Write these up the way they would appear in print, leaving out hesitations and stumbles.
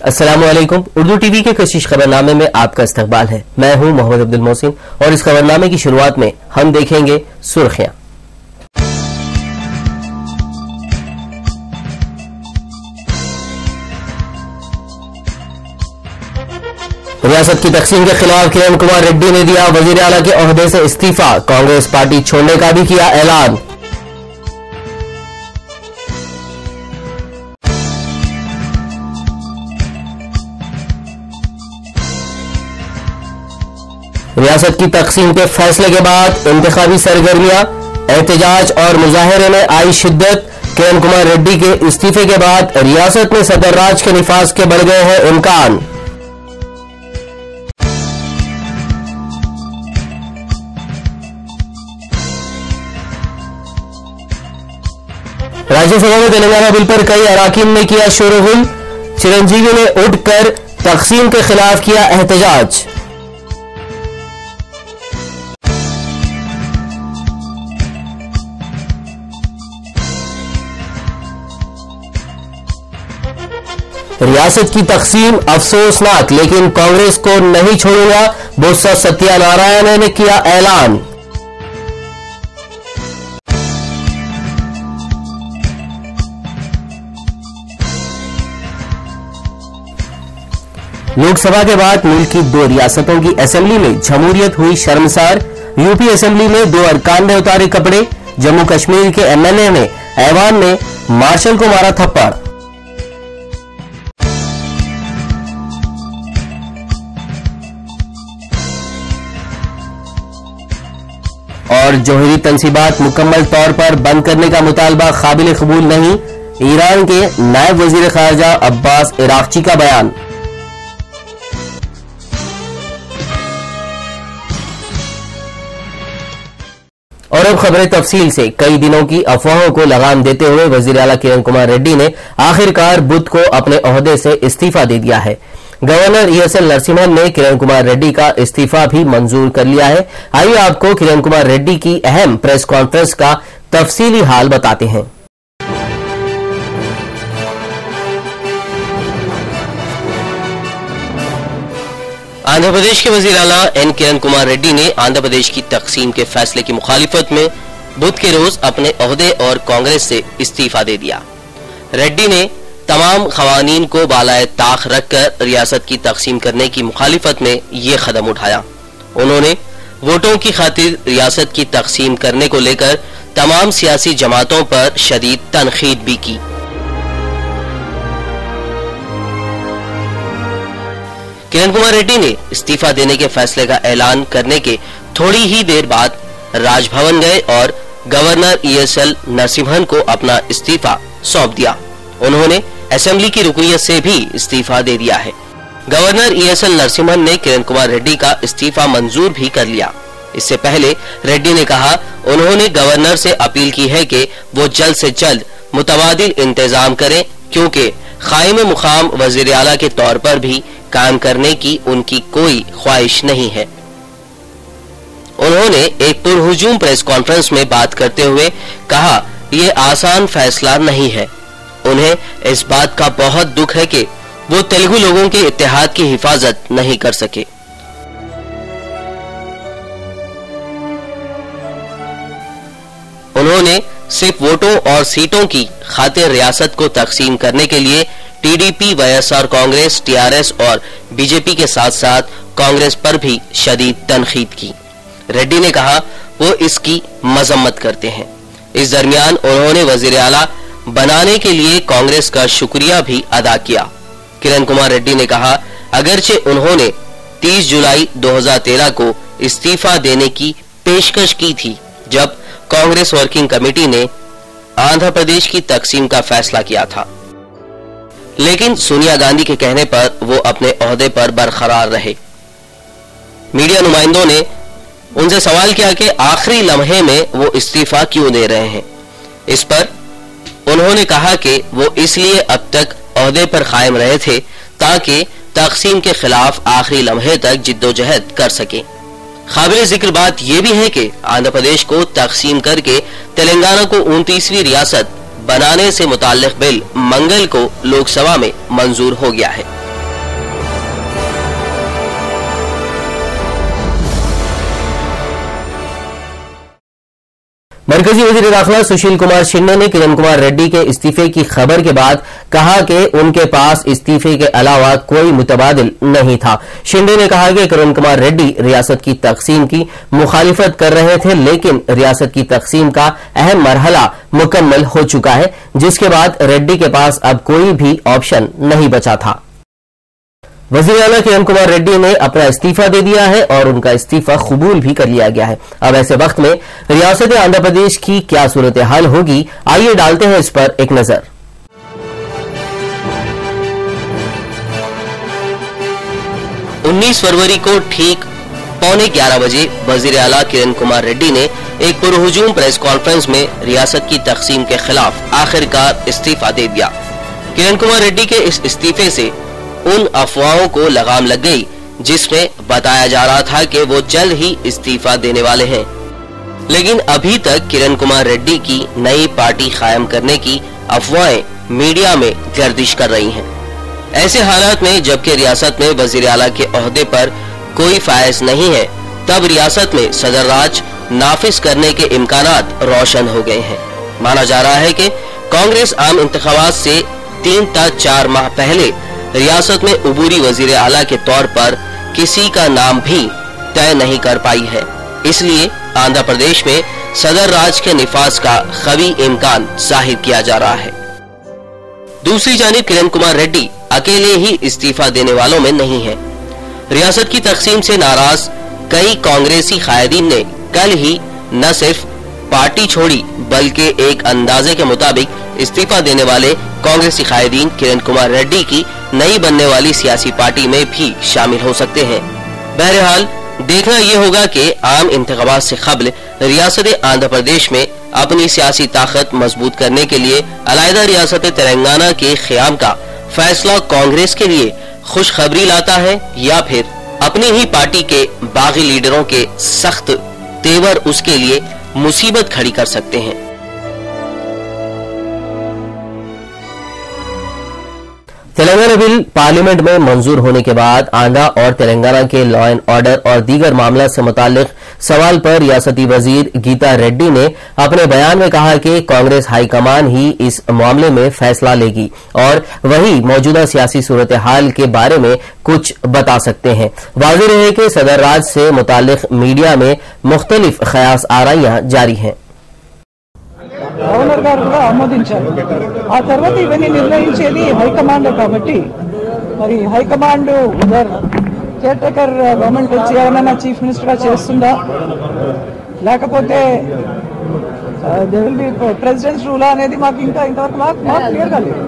अस्सलाम वालेकुम। उर्दू टीवी के कशिश खबरनामे में आपका इस्तकबाल है। मैं हूं मोहम्मद अब्दुल मोहसिन और इस खबरनामे की शुरुआत में हम देखेंगे सुर्खियां। रियासत की तकसीम के खिलाफ किरण कुमार रेड्डी ने दिया वजीर आला के ओहदे से इस्तीफा। कांग्रेस पार्टी छोड़ने का भी किया ऐलान। रियासत की तकसीम के फैसले के बाद इंतखाबी सरगर्मियां, एहतजाज और मुजाहरे में आई शिद्दत। किरण कुमार रेड्डी के इस्तीफे के बाद रियासत में सदर राज के निफाज के बढ़ गए हैं इम्कान। राज्यसभा में तेलंगाना बिल पर कई अराकीन ने किया शोरगुल। चिरंजीवी ने उठकर तकसीम के खिलाफ किया एहतजाज। रियासत की तकसीम अफसोसनाक, लेकिन कांग्रेस को नहीं छोड़ूंगा, बोस्सा सत्यानारायण ने किया ऐलान। लोकसभा के बाद मुल्क की 2 रियासतों की असेंबली में जमहूरियत हुई शर्मसार। यूपी असेंबली में 2 अरकान ने उतारे कपड़े। जम्मू कश्मीर के एमएलए ने ऐवान में मार्शल को मारा थप्पड़। और जौहरी तंसीबात मुकम्मल तौर पर बंद करने का मुतालबा काबिल कबूल नहीं। ईरान के नायब वजीर खारजा अब्बास इराक्ची का बयान। और अब खबरें तफसील से। कई दिनों की अफवाहों को लगाम देते हुए वजीर आला किरण कुमार रेड्डी ने आखिरकार बुध को अपने ओहदे से इस्तीफा दे दिया है। गवर्नर ईएसएल नरसिम्हन ने किरण कुमार रेड्डी का इस्तीफा भी मंजूर कर लिया है। आइए आपको किरण कुमार रेड्डी की अहम प्रेस कॉन्फ्रेंस का तफसीली हाल बताते हैं। आंध्र प्रदेश के वजीर आला एन किरण कुमार रेड्डी ने आंध्र प्रदेश की तकसीम के फैसले की मुखालिफत में बुध के रोज अपने ओहदे और कांग्रेस से इस्तीफा दे दिया। रेड्डी ने तमाम खवानीन को बालाए ताख रखकर रियासत की तकसीम करने की मुखालिफत में ये कदम उठाया। उन्होंने वोटों की खातिर रियासत की तकसीम करने को लेकर तमाम सियासी जमातों पर शदीद तनकीद भी की। किरण कुमार रेड्डी ने इस्तीफा देने के फैसले का ऐलान करने के थोड़ी ही देर बाद राजभवन गए और गवर्नर ईएसएल नरसिम्हन को अपना इस्तीफा सौंप दिया। उन्होंने असेंबली की रुकनियत से भी इस्तीफा दे दिया है। गवर्नर ईएसएल नरसिम्हन ने किरण कुमार रेड्डी का इस्तीफा मंजूर भी कर लिया। इससे पहले रेड्डी ने कहा उन्होंने गवर्नर से अपील की है कि वो जल्द से जल्द मुतबादिल इंतजाम करें, क्योंकि कायम मुकाम वजीर आला के तौर पर भी काम करने की उनकी कोई ख्वाहिश नहीं है। उन्होंने एक पुरहुजूम प्रेस कॉन्फ्रेंस में बात करते हुए कहा यह आसान फैसला नहीं है। उन्हें इस बात का बहुत दुख है कि वो तेलुगु लोगों के इत्तेहाद की हिफाजत नहीं कर सके। उन्होंने सिर्फ वोटों और सीटों की खातिर रियासत को तकसीम करने के लिए टीडीपी, वाईएसआर कांग्रेस, टीआरएस और बीजेपी के साथ साथ कांग्रेस पर भी शदीद तनकीद की। रेड्डी ने कहा वो इसकी मजम्मत करते हैं। इस दरमियान उन्होंने वजीर आला बनाने के लिए कांग्रेस का शुक्रिया भी अदा किया। किरण कुमार रेड्डी ने कहा अगरचे उन्होंने 30 जुलाई 2013 को इस्तीफा देने की पेशकश की थी, जब कांग्रेस वर्किंग कमेटी ने आंध्र प्रदेश की तकसीम का फैसला किया था, लेकिन सोनिया गांधी के कहने पर वो अपने ओहदे पर बरकरार रहे। मीडिया नुमाइंदों ने उनसे सवाल किया कि आखिरी लम्हे में वो इस्तीफा क्यों दे रहे हैं। इस पर उन्होंने कहा कि वो इसलिए अब तक ओहदे पर कायम रहे थे ताकि तकसीम के खिलाफ आखिरी लम्हे तक जिद्दोजहद कर सके। काबिल जिक्र बात यह भी है कि आंध्र प्रदेश को तकसीम करके तेलंगाना को 29वीं रियासत बनाने से मुताल्लिक बिल मंगल को लोकसभा में मंजूर हो गया है। मरकजी वजीर दाखिला सुशील कुमार शिंदे ने किरण कुमार रेड्डी के इस्तीफे की खबर के बाद कहा कि उनके पास इस्तीफे के अलावा कोई मुतबादिल नहीं था। शिंदे ने कहा कि किरण कुमार रेड्डी रियासत की तकसीम की मुखालिफत कर रहे थे, लेकिन रियासत की तकसीम का अहम मरहला मुकम्मल हो चुका है, जिसके बाद रेड्डी के पास अब कोई भी ऑप्शन नहीं बचा था। वज़ीर आला किरण कुमार रेड्डी ने अपना इस्तीफा दे दिया है और उनका इस्तीफा कबूल भी कर लिया गया है। अब ऐसे वक्त में रियासत आंध्र प्रदेश की क्या सूरत हाल होगी, आइए डालते हैं इस पर एक नजर। 19 फरवरी को ठीक 11:15 बजे वज़ीर आला किरण कुमार रेड्डी ने एक पुरहुजूम प्रेस कॉन्फ्रेंस में रियासत की तकसीम के खिलाफ आखिरकार इस्तीफा दे दिया। किरण कुमार रेड्डी के इस इस्तीफे से उन अफवाहों को लगाम लग गई जिसमें बताया जा रहा था कि वो जल्द ही इस्तीफा देने वाले हैं, लेकिन अभी तक किरण कुमार रेड्डी की नई पार्टी कायम करने की अफवाहें मीडिया में गर्दिश कर रही हैं। ऐसे हालात में जबकि रियासत में वजीर आला के ओहदे पर कोई फायज नहीं है, तब रियासत में सदर राज नाफिज करने के इम्कानात रोशन हो गए हैं। माना जा रहा है कि कांग्रेस आम इंतखाबात से 3 या 4 माह पहले रियासत में उबूरी वजीर आला के तौर पर किसी का नाम भी तय नहीं कर पाई है, इसलिए आंध्र प्रदेश में सदर राज के निफाज का खवी इम्कान जाहिर किया जा रहा है। दूसरी जानिब किरण कुमार रेड्डी अकेले ही इस्तीफा देने वालों में नहीं है। रियासत की तकसीम से नाराज कई कांग्रेसी कायदीन ने कल ही न सिर्फ पार्टी छोड़ी बल्कि एक अंदाजे के मुताबिक इस्तीफा देने वाले कांग्रेसी कायदीन किरण कुमार रेड्डी की नई बनने वाली सियासी पार्टी में भी शामिल हो सकते हैं। बहरहाल देखना यह होगा कि आम इंतखाबात से कबल रियासत आंध्र प्रदेश में अपनी सियासी ताकत मजबूत करने के लिए अलहदा रियासत तेलंगाना के क़याम का फैसला कांग्रेस के लिए खुशखबरी लाता है या फिर अपनी ही पार्टी के बागी लीडरों के सख्त तेवर उसके लिए मुसीबत खड़ी कर सकते हैं। तेलंगाना बिल पार्लियामेंट में मंजूर होने के बाद आंध्र और तेलंगाना के लॉ एंड ऑर्डर और दीगर मामला से मुतालिक सवाल पर रियासती वजीर गीता रेड्डी ने अपने बयान में कहा कि कांग्रेस हाईकमान ही इस मामले में फैसला लेगी और वही मौजूदा सियासी सूरत हाल के बारे में कुछ बता सकते हैं। वाज़ेह है कि सदर राज से मुतालिक मीडिया में मुख्तलिफ क़यास आराइयां जारी हैं। గవర్నర్ గారు కూడా ఆమోదించారు। ఆ తర్వాత ఇవన్నీ నిర్ణయించేది హైకమాండ్ కాబట్టి మరి హైకమాండ్ కేర్ టేకర్ గవర్నమెంట్ వచ్చి ఏమైనా చీఫ్ మినిస్టర్ గా చేస్తుందా లేకపోతే they will be presidents rule అనేది మాకు ఇంతవరకు మాకు క్లియర్ గా లేదు।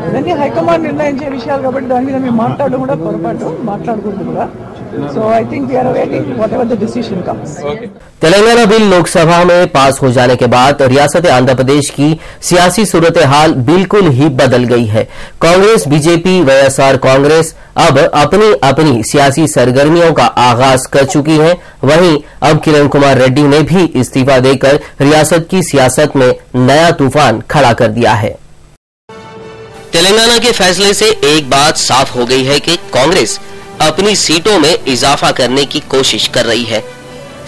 ఇవన్నీ హైకమాండ్ నిర్ణయించే విషయాలు కాబట్టి దాని మీద మేము మాట్లాడడం కూడా పొరపాటు మాట్లాడకూడదు కూడా। So I think we are awaiting whatever the decision comes. Telangana bill Lok Sabha में पास हो जाने के बाद रियासत आंध्र प्रदेश की सियासी सूरत हाल बिल्कुल ही बदल गई है। कांग्रेस, बीजेपी, वाईएसआर कांग्रेस अब अपनी अपनी सियासी सरगर्मियों का आगाज कर चुकी है। वहीं अब किरण कुमार रेड्डी ने भी इस्तीफा देकर रियासत की सियासत में नया तूफान खड़ा कर दिया है। तेलंगाना के फैसले से एक बात साफ हो गई है कि कांग्रेस अपनी सीटों में इजाफा करने की कोशिश कर रही है।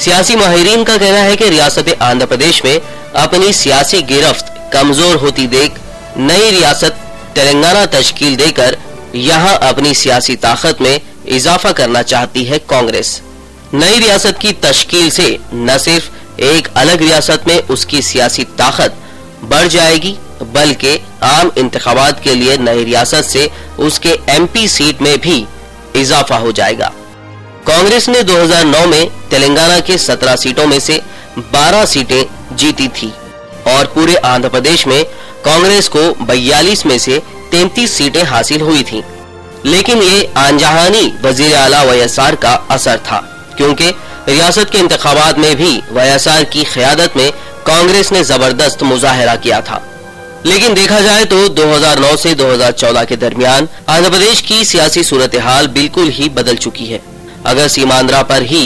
सियासी माहिरीन का कहना है कि रियासत आंध्र प्रदेश में अपनी सियासी गिरफ्त कमजोर होती देख नई रियासत तेलंगाना तश्कील देकर यहां अपनी सियासी ताकत में इजाफा करना चाहती है कांग्रेस। नई रियासत की तश्कील से न सिर्फ एक अलग रियासत में उसकी सियासी ताकत बढ़ जाएगी बल्कि आम इंतखाबात के लिए नई रियासत से उसके एमपी सीट में भी इजाफा हो जाएगा। कांग्रेस ने 2009 में तेलंगाना के 17 सीटों में से 12 सीटें जीती थी और पूरे आंध्र प्रदेश में कांग्रेस को 42 में से 33 सीटें हासिल हुई थीं। लेकिन ये आनजहानी वजीर आला वाईएसआर का असर था, क्योंकि रियासत के इंतखाबात में भी वाईएसआर की क़यादत में कांग्रेस ने जबरदस्त मुजाहरा किया था। लेकिन देखा जाए तो 2009 से 2014 के दरमियान आंध्र प्रदेश की सियासी सूरत हाल बिल्कुल ही बदल चुकी है। अगर सीमांध्रा पर ही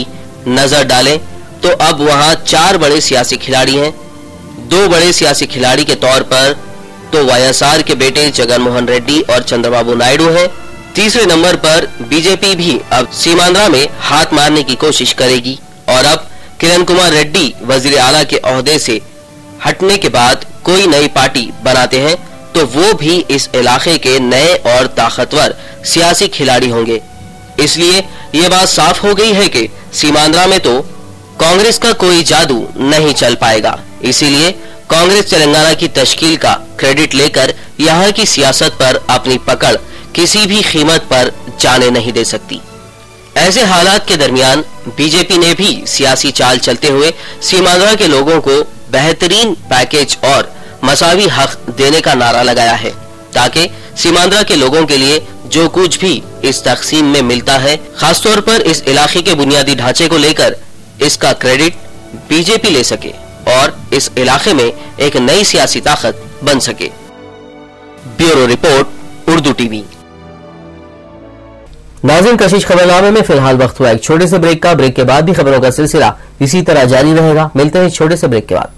नजर डालें तो अब वहां 4 बड़े सियासी खिलाड़ी हैं। 2 बड़े सियासी खिलाड़ी के तौर पर तो वाईएसआर के बेटे जगन मोहन रेड्डी और चंद्रबाबू नायडू हैं। तीसरे नंबर पर बीजेपी भी अब सीमांध्रा में हाथ मारने की कोशिश करेगी और अब किरण कुमार रेड्डी वजीर आला के ओहदे से हटने के बाद कोई नई पार्टी बनाते हैं तो वो भी इस इलाके के नए और ताकतवर सियासी खिलाड़ी होंगे। इसलिए ये बात साफ हो गई है कि सीमांध्रा में तो कांग्रेस का कोई जादू नहीं चल पाएगा। इसीलिए कांग्रेस तेलंगाना की तश्कील का क्रेडिट लेकर यहाँ की सियासत पर अपनी पकड़ किसी भी कीमत पर जाने नहीं दे सकती। ऐसे हालात के दरमियान बीजेपी ने भी सियासी चाल चलते हुए सीमांध्रा के लोगों को बेहतरीन पैकेज और मसावी हक देने का नारा लगाया है, ताकि सीमांध्रा के लोगों के लिए जो कुछ भी इस तकसीम में मिलता है, खासतौर पर इस इलाके के बुनियादी ढांचे को लेकर, इसका क्रेडिट बीजेपी ले सके और इस इलाके में एक नई सियासी ताकत बन सके। Bureau report, Urdu TV. नाज़रीन, कशिश खबरनामे में फिलहाल वक्त हुआ एक छोटे से ब्रेक का। ब्रेक के बाद भी खबरों का सिलसिला इसी तरह जारी रहेगा। मिलते हैं छोटे से ब्रेक के बाद।